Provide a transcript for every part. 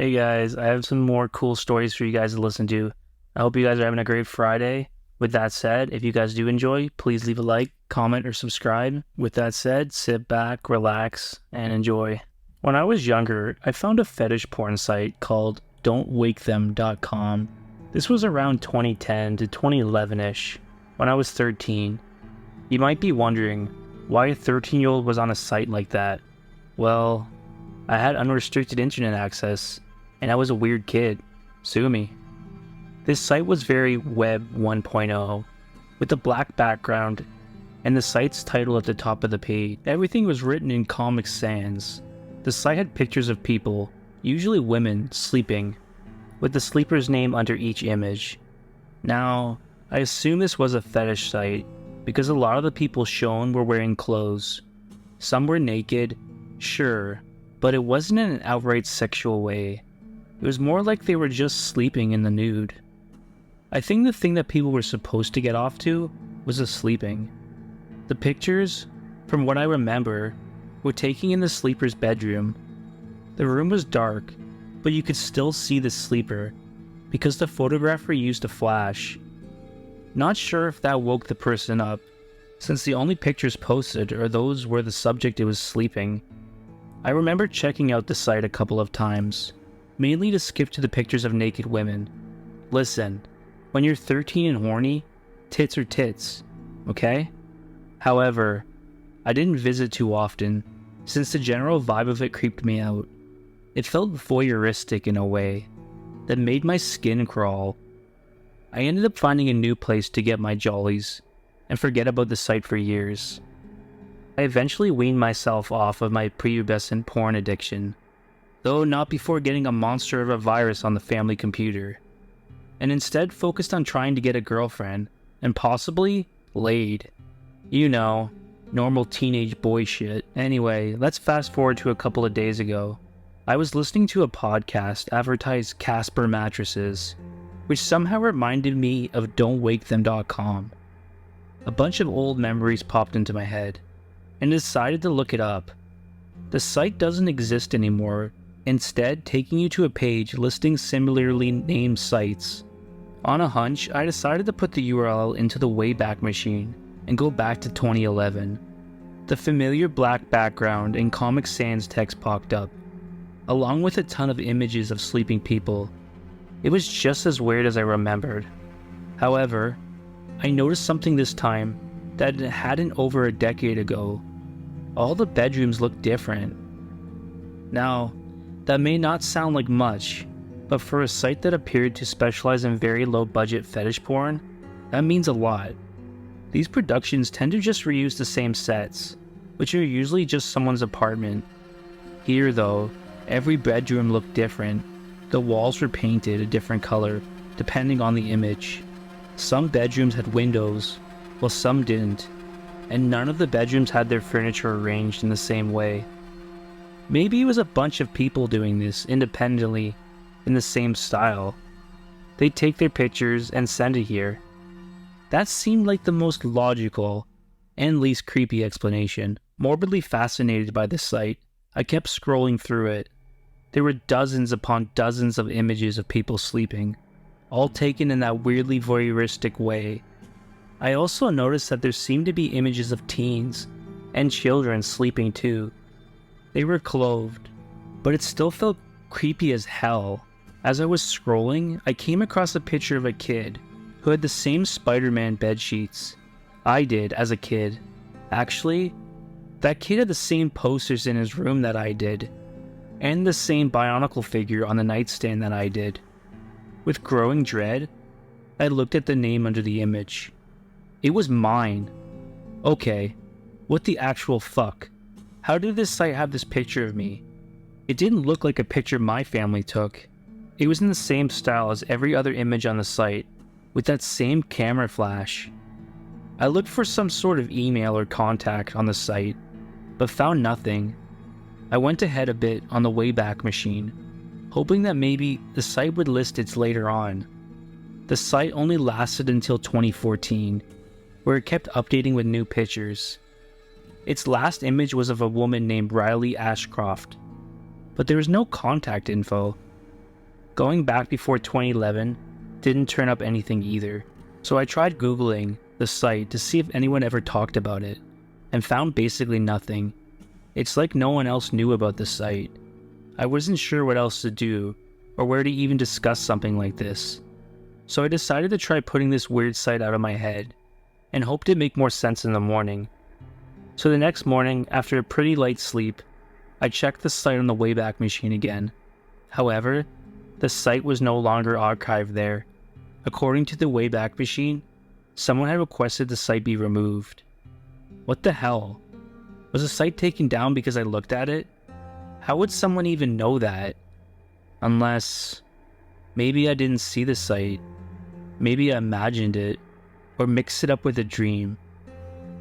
Hey guys, I have some more cool stories for you guys to listen to. I hope you guys are having a great Friday. With that said, if you guys do enjoy, please leave a like, comment, or subscribe. With that said, sit back, relax, and enjoy. When I was younger, I found a fetish porn site called don'twakethem.com. This was around 2010 to 2011-ish, when I was 13. You might be wondering, why a 13-year-old was on a site like that? Well, I had unrestricted internet access, and I was a weird kid. Sue me. This site was very Web 1.0, with a black background and the site's title at the top of the page. Everything was written in Comic Sans. The site had pictures of people, usually women, sleeping, with the sleeper's name under each image. Now, I assume this was a fetish site, because a lot of the people shown were wearing clothes. Some were naked, sure, but it wasn't in an outright sexual way. It was more like they were just sleeping in the nude. I think the thing that people were supposed to get off to was the sleeping. The pictures, from what I remember, were taken in the sleeper's bedroom. The room was dark, but you could still see the sleeper because the photographer used a flash. Not sure if that woke the person up, since the only pictures posted are those where the subject was sleeping. I remember checking out the site a couple of times, mainly to skip to the pictures of naked women. Listen, when you're 13 and horny, tits are tits, okay? However, I didn't visit too often, since the general vibe of it creeped me out. It felt voyeuristic in a way that made my skin crawl. I ended up finding a new place to get my jollies, and forget about the site for years. I eventually weaned myself off of my prepubescent porn addiction, though not before getting a monster of a virus on the family computer, and instead focused on trying to get a girlfriend, and possibly laid. You know, normal teenage boy shit. Anyway, let's fast forward to a couple of days ago. I was listening to a podcast advertise Casper mattresses, which somehow reminded me of don'twakethem.com. A bunch of old memories popped into my head, and decided to look it up. The site doesn't exist anymore, instead taking you to a page listing similarly named sites. On a hunch, I decided to put the URL into the Wayback Machine and go back to 2011. The familiar black background and Comic Sans text popped up, along with a ton of images of sleeping people. It was just as weird as I remembered. However, I noticed something this time that it hadn't over a decade ago. All the bedrooms looked different. Now, that may not sound like much, but for a site that appeared to specialize in very low budget fetish porn, that means a lot. These productions tend to just reuse the same sets, which are usually just someone's apartment. Here though, every bedroom looked different. The walls were painted a different color, depending on the image. Some bedrooms had windows, while some didn't, and none of the bedrooms had their furniture arranged in the same way. Maybe it was a bunch of people doing this independently, in the same style. They'd take their pictures and send it here. That seemed like the most logical and least creepy explanation. Morbidly fascinated by this site, I kept scrolling through it. There were dozens upon dozens of images of people sleeping, all taken in that weirdly voyeuristic way. I also noticed that there seemed to be images of teens and children sleeping too. They were clothed, but it still felt creepy as hell. As I was scrolling, I came across a picture of a kid who had the same Spider-Man bed sheets I did as a kid. Actually, that kid had the same posters in his room that I did, and the same Bionicle figure on the nightstand that I did. With growing dread, I looked at the name under the image. It was mine. Okay, what the actual fuck? How did this site have this picture of me? It didn't look like a picture my family took. It was in the same style as every other image on the site, with that same camera flash. I looked for some sort of email or contact on the site, but found nothing. I went ahead a bit on the Wayback Machine, hoping that maybe the site would list it later on. The site only lasted until 2014, where it kept updating with new pictures. Its last image was of a woman named Riley Ashcroft, but there was no contact info. Going back before 2011 didn't turn up anything either, so I tried Googling the site to see if anyone ever talked about it, and found basically nothing. It's like no one else knew about the site. I wasn't sure what else to do, or where to even discuss something like this. So I decided to try putting this weird site out of my head, and hoped it'd make more sense in the morning. So the next morning, after a pretty light sleep, I checked the site on the Wayback Machine again. However, the site was no longer archived there. According to the Wayback Machine, someone had requested the site be removed. What the hell? Was the site taken down because I looked at it? How would someone even know that? Unless, maybe I didn't see the site. Maybe I imagined it, or mixed it up with a dream.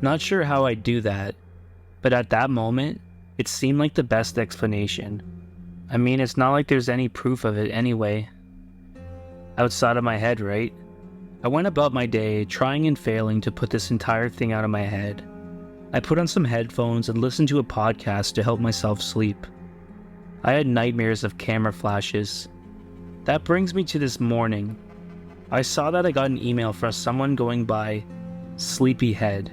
Not sure how I'd do that, but at that moment, it seemed like the best explanation. I mean, it's not like there's any proof of it anyway. Outside of my head, right? I went about my day trying and failing to put this entire thing out of my head. I put on some headphones and listened to a podcast to help myself sleep. I had nightmares of camera flashes. That brings me to this morning. I saw that I got an email from someone going by Sleepyhead.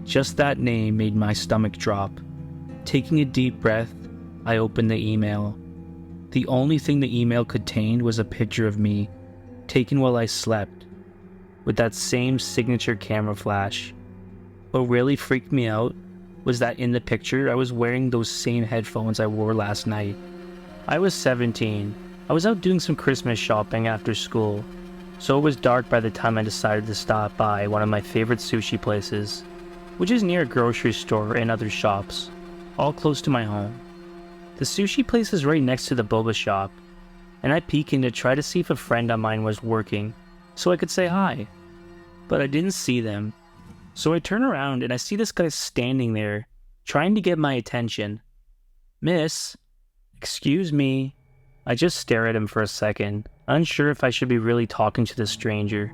Just that name made my stomach drop. Taking a deep breath, I opened the email. The only thing the email contained was a picture of me, taken while I slept, with that same signature camera flash. What really freaked me out was that in the picture I was wearing those same headphones I wore last night. I was 17. I was out doing some Christmas shopping after school, so it was dark by the time I decided to stop by one of my favorite sushi places, which is near a grocery store and other shops, all close to my home. The sushi place is right next to the boba shop, and I peek in to try to see if a friend of mine was working, so I could say hi. But I didn't see them. So I turn around and I see this guy standing there, trying to get my attention. Miss, excuse me. I just stare at him for a second, unsure if I should be really talking to this stranger.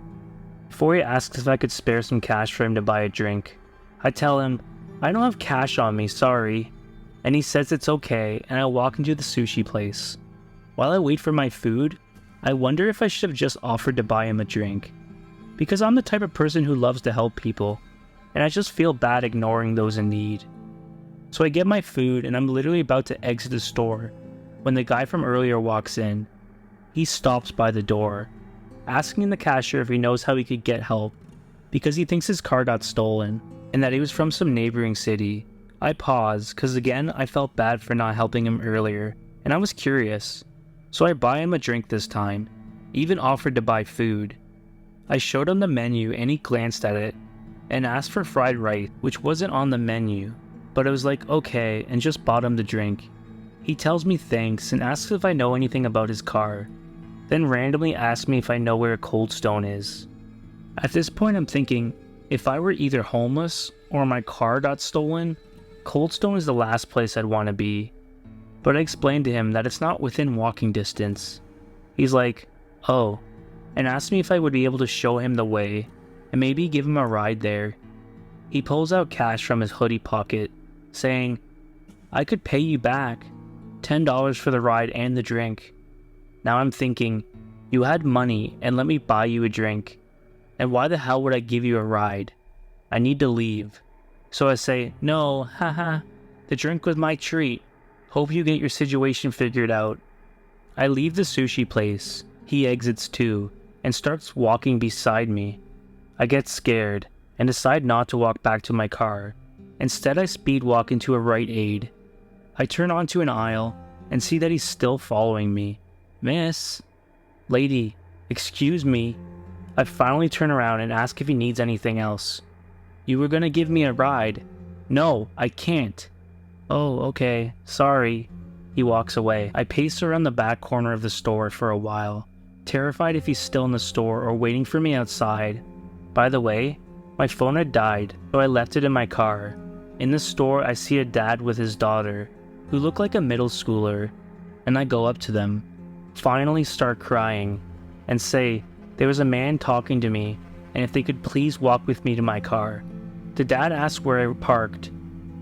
Before he asks if I could spare some cash for him to buy a drink, I tell him, I don't have cash on me, sorry. And he says it's okay, and I walk into the sushi place. While I wait for my food, I wonder if I should have just offered to buy him a drink. Because I'm the type of person who loves to help people, and I just feel bad ignoring those in need. So I get my food and I'm literally about to exit the store when the guy from earlier walks in. He stops by the door, asking the cashier if he knows how he could get help, because he thinks his car got stolen, and that he was from some neighboring city. I pause, cause again I felt bad for not helping him earlier, and I was curious. So I buy him a drink this time, even offered to buy food. I showed him the menu and he glanced at it, and asked for fried rice, which wasn't on the menu, but I was like, okay, and just bought him the drink. He tells me thanks and asks if I know anything about his car, then randomly asks me if I know where a Cold Stone is. At this point I'm thinking, if I were either homeless or my car got stolen, Cold Stone is the last place I'd want to be. But I explained to him that it's not within walking distance. He's like, oh, and asked me if I would be able to show him the way, and maybe give him a ride there. He pulls out cash from his hoodie pocket, saying, I could pay you back, $10 for the ride and the drink. Now I'm thinking, you had money and let me buy you a drink, and why the hell would I give you a ride? I need to leave. So I say, no, haha, the drink was my treat. Hope you get your situation figured out. I leave the sushi place, he exits too, and starts walking beside me. I get scared, and decide not to walk back to my car. Instead I speed walk into a Rite Aid. I turn onto an aisle, and see that he's still following me. Miss? Lady, excuse me. I finally turn around and ask if he needs anything else. You were gonna give me a ride. No, I can't. Oh, okay, sorry. He walks away. I pace around the back corner of the store for a while, terrified if he's still in the store or waiting for me outside. By the way, my phone had died, so I left it in my car. In the store, I see a dad with his daughter, who look like a middle schooler, and I go up to them, finally start crying, and say there was a man talking to me, and if they could please walk with me to my car. The dad asks where I parked,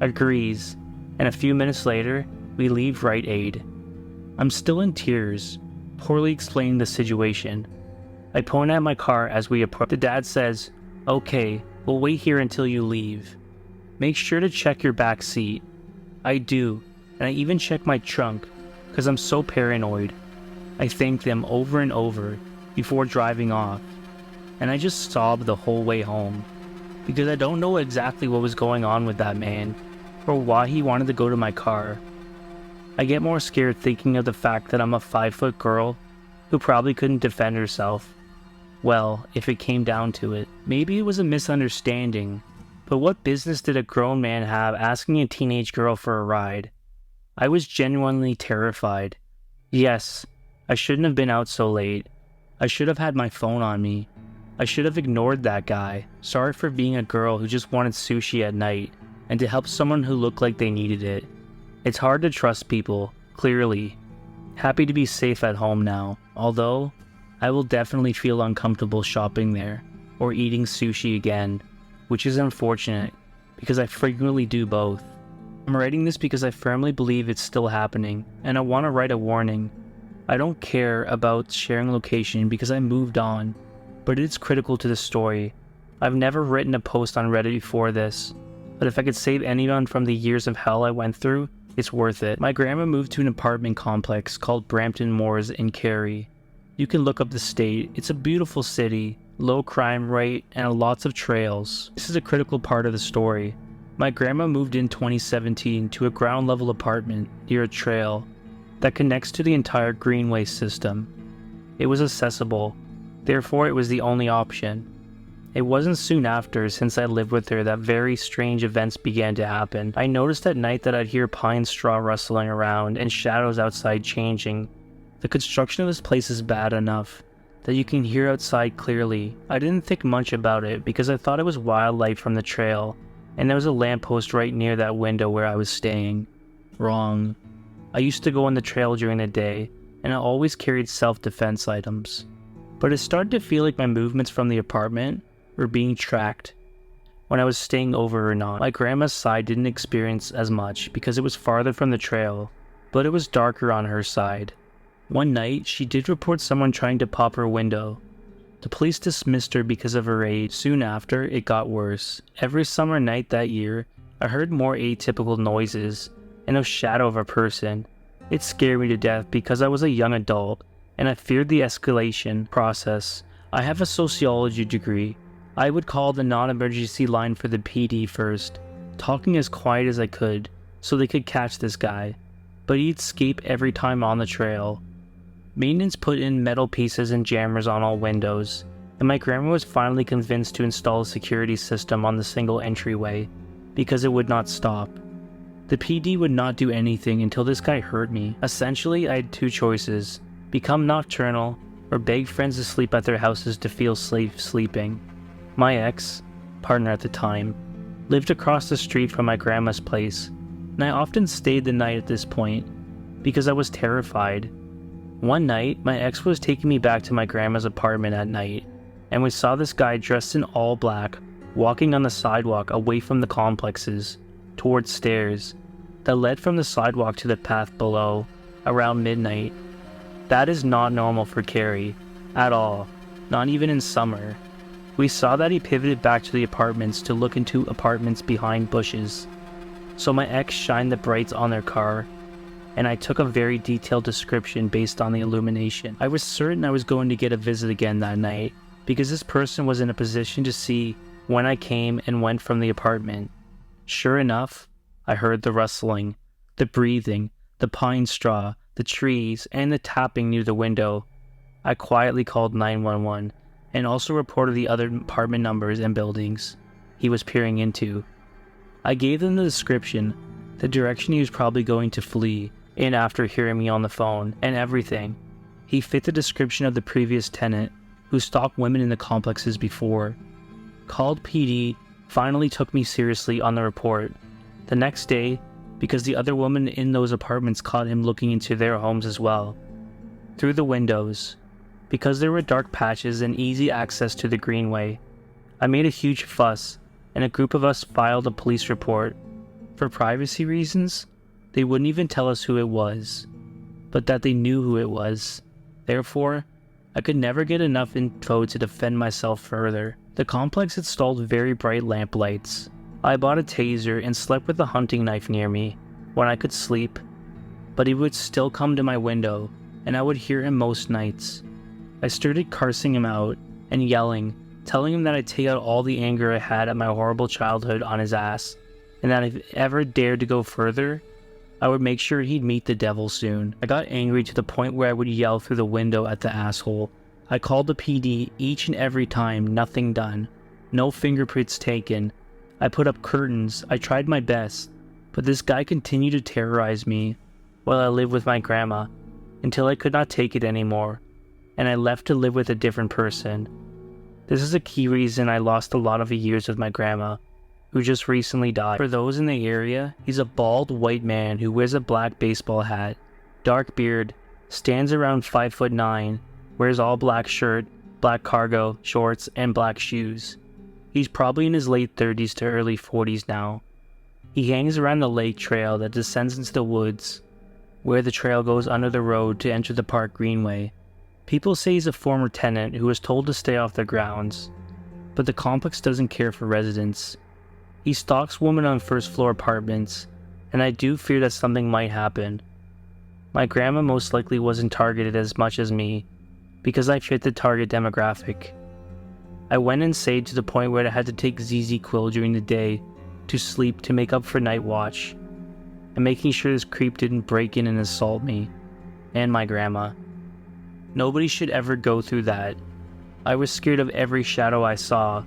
agrees, and a few minutes later, we leave Rite Aid. I'm still in tears, poorly explaining the situation. I point at my car as we approach. The dad says, "Okay, we'll wait here until you leave. Make sure to check your back seat." I do, and I even check my trunk, because I'm so paranoid. I thank them over and over before driving off, and I just sob the whole way home, because I don't know exactly what was going on with that man, or why he wanted to go to my car. I get more scared thinking of the fact that I'm a 5-foot girl who probably couldn't defend herself. Well, if it came down to it, maybe it was a misunderstanding, but what business did a grown man have asking a teenage girl for a ride? I was genuinely terrified. Yes, I shouldn't have been out so late. I should have had my phone on me. I should have ignored that guy. Sorry for being a girl who just wanted sushi at night, and to help someone who looked like they needed it. It's hard to trust people, clearly. Happy to be safe at home now, although I will definitely feel uncomfortable shopping there, or eating sushi again, which is unfortunate, because I frequently do both. I'm writing this because I firmly believe it's still happening, and I want to write a warning. I don't care about sharing location because I moved on, but it's critical to the story. I've never written a post on Reddit before this, but if I could save anyone from the years of hell I went through, it's worth it. My grandma moved to an apartment complex called Brampton Moors in Cary. You can look up the state. It's a beautiful city, low crime rate, and lots of trails. This is a critical part of the story. My grandma moved in 2017 to a ground level apartment near a trail that connects to the entire greenway system. It was accessible, therefore it was the only option. It wasn't soon after, since I lived with her, that very strange events began to happen. I noticed at night that I'd hear pine straw rustling around and shadows outside changing. The construction of this place is bad enough that you can hear outside clearly. I didn't think much about it because I thought it was wildlife from the trail, and there was a lamppost right near that window where I was staying. Wrong. I used to go on the trail during the day, and I always carried self-defense items. But it started to feel like my movements from the apartment were being tracked when I was staying over or not. My grandma's side didn't experience as much because it was farther from the trail, but it was darker on her side. One night, she did report someone trying to pop her window. The police dismissed her because of her age. Soon after, it got worse. Every summer night that year, I heard more atypical noises and a shadow of a person. It scared me to death because I was a young adult and I feared the escalation process. I have a sociology degree. I would call the non-emergency line for the PD first, talking as quiet as I could so they could catch this guy, but he'd escape every time on the trail. Maintenance put in metal pieces and jammers on all windows, and my grandma was finally convinced to install a security system on the single entryway, because it would not stop. The PD would not do anything until this guy hurt me. Essentially, I had two choices: become nocturnal, or beg friends to sleep at their houses to feel safe sleeping. My ex, partner at the time, lived across the street from my grandma's place, and I often stayed the night at this point, because I was terrified. One night, my ex was taking me back to my grandma's apartment at night, and we saw this guy dressed in all black, walking on the sidewalk away from the complexes, towards stairs, that led from the sidewalk to the path below, around midnight. That is not normal for Cary, at all, not even in summer. We saw that he pivoted back to the apartments to look into apartments behind bushes. So my ex shined the brights on their car, and I took a very detailed description based on the illumination. I was certain I was going to get a visit again that night, because this person was in a position to see when I came and went from the apartment. Sure enough, I heard the rustling, the breathing, the pine straw, the trees, and the tapping near the window. I quietly called 911, and also reported the other apartment numbers and buildings he was peering into. I gave them the description, the direction he was probably going to flee in after hearing me on the phone, and everything. He fit the description of the previous tenant, who stalked women in the complexes before. Called PD finally took me seriously on the report. The next day, because the other woman in those apartments caught him looking into their homes as well. Through the windows. Because there were dark patches and easy access to the greenway. I made a huge fuss, and a group of us filed a police report. For privacy reasons, they wouldn't even tell us who it was, but that they knew who it was. Therefore, I could never get enough info to defend myself further. The complex installed very bright lamp lights. I bought a taser and slept with a hunting knife near me when I could sleep, but he would still come to my window, and I would hear him most nights. I started cursing him out and yelling, telling him that I'd take out all the anger I had at my horrible childhood on his ass, and that if he ever dared to go further, I would make sure he'd meet the devil soon. I got angry to the point where I would yell through the window at the asshole. I called the PD each and every time, nothing done. No fingerprints taken. I put up curtains. I tried my best, but this guy continued to terrorize me while I lived with my grandma until I could not take it anymore, and I left to live with a different person. This is a key reason I lost a lot of years with my grandma, who just recently died. For those in the area, he's a bald white man who wears a black baseball hat, dark beard, stands around 5'9", wears all black shirt, black cargo shorts, and black shoes. He's probably in his late 30s to early 40s now. He hangs around the lake trail that descends into the woods, where the trail goes under the road to enter the park greenway. People say he's a former tenant who was told to stay off their grounds, but the complex doesn't care for residents. He stalks women on first-floor apartments, and I do fear that something might happen. My grandma most likely wasn't targeted as much as me, because I fit the target demographic. I went insane to the point where I had to take ZZ Quill during the day to sleep to make up for night watch, and making sure this creep didn't break in and assault me, and my grandma. Nobody should ever go through that. I was scared of every shadow I saw,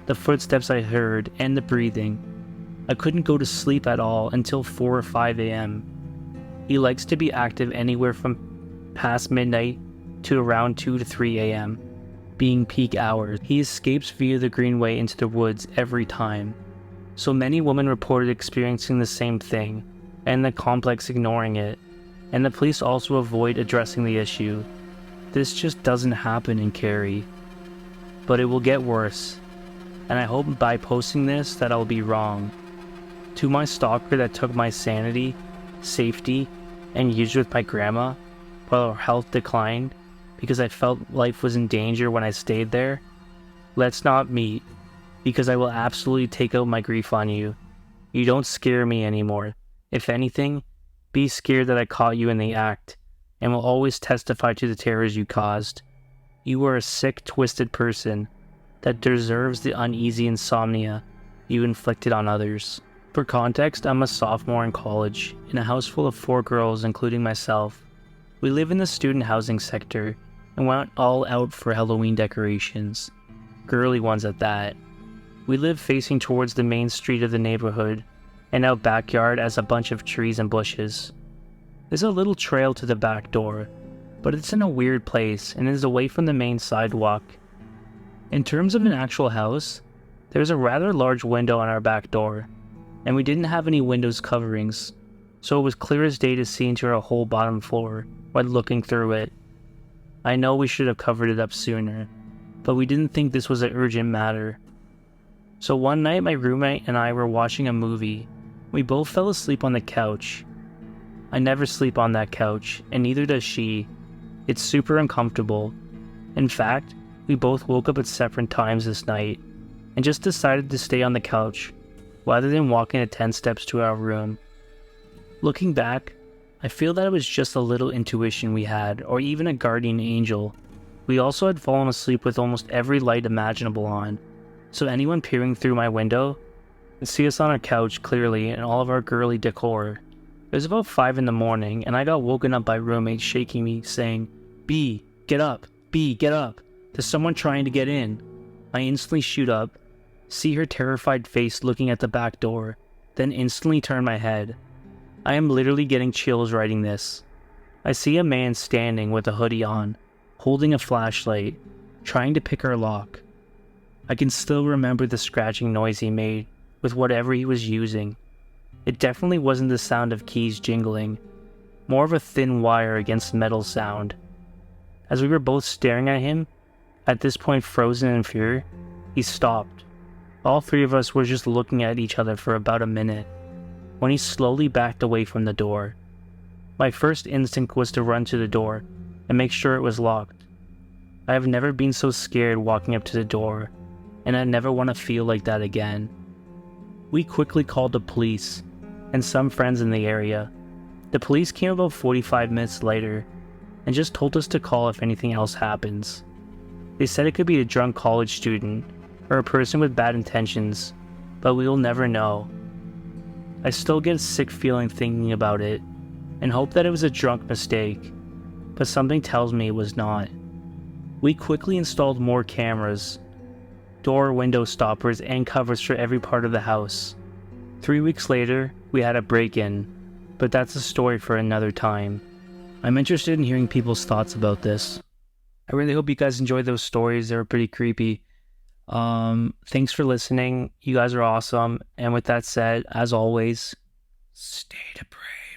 the footsteps I heard, and the breathing. I couldn't go to sleep at all until 4 or 5 a.m. He likes to be active anywhere from past midnight to around 2 to 3 a.m., being peak hours. He escapes via the greenway into the woods every time. So many women reported experiencing the same thing, and the complex ignoring it, and the police also avoid addressing the issue. This just doesn't happen in Cary. But it will get worse, and I hope by posting this that I'll be wrong. To my stalker that took my sanity, safety, and used with my grandma while her health declined because I felt life was in danger when I stayed there, let's not meet, because I will absolutely take out my grief on you. You don't scare me anymore. If anything, be scared that I caught you in the act, and will always testify to the terrors you caused. You are a sick, twisted person that deserves the uneasy insomnia you inflicted on others. For context, I'm a sophomore in college, in a house full of 4 girls including myself. We live in the student housing sector, and went all out for Halloween decorations. Girly ones at that. We live facing towards the main street of the neighborhood, and our backyard has a bunch of trees and bushes. There's a little trail to the back door, but it's in a weird place and is away from the main sidewalk. In terms of an actual house, there's a rather large window on our back door, and we didn't have any windows coverings, so it was clear as day to see into our whole bottom floor while looking through it. I know we should have covered it up sooner, but we didn't think this was an urgent matter. So one night my roommate and I were watching a movie. We both fell asleep on the couch. I never sleep on that couch, and neither does she. It's super uncomfortable. In fact, we both woke up at separate times this night, and just decided to stay on the couch, rather than walking the 10 steps to our room. Looking back, I feel that it was just a little intuition we had, or even a guardian angel. We also had fallen asleep with almost every light imaginable on, so anyone peering through my window could see us on our couch clearly in all of our girly decor. It was about 5 in the morning, and I got woken up by roommates shaking me, saying, "B, get up! B, get up! There's someone trying to get in." I instantly shoot up, see her terrified face looking at the back door, then instantly turn my head. I am literally getting chills writing this. I see a man standing with a hoodie on, holding a flashlight, trying to pick our lock. I can still remember the scratching noise he made with whatever he was using. It definitely wasn't the sound of keys jingling, more of a thin wire against metal sound. As we were both staring at him, at this point frozen in fear, he stopped. All 3 of us were just looking at each other for about a minute, when he slowly backed away from the door. My first instinct was to run to the door, and make sure it was locked. I have never been so scared walking up to the door, and I never want to feel like that again. We quickly called the police and some friends in the area. The police came about 45 minutes later and just told us to call if anything else happens. They said it could be a drunk college student or a person with bad intentions, but we will never know. I still get a sick feeling thinking about it and hope that it was a drunk mistake, but something tells me it was not. We quickly installed more cameras, door window stoppers, and covers for every part of the house. 3 weeks later, we had a break-in, but that's a story for another time. I'm interested in hearing people's thoughts about this. I really hope you guys enjoyed those stories. They were pretty creepy. Thanks for listening. You guys are awesome. And with that said, as always, stay depraved.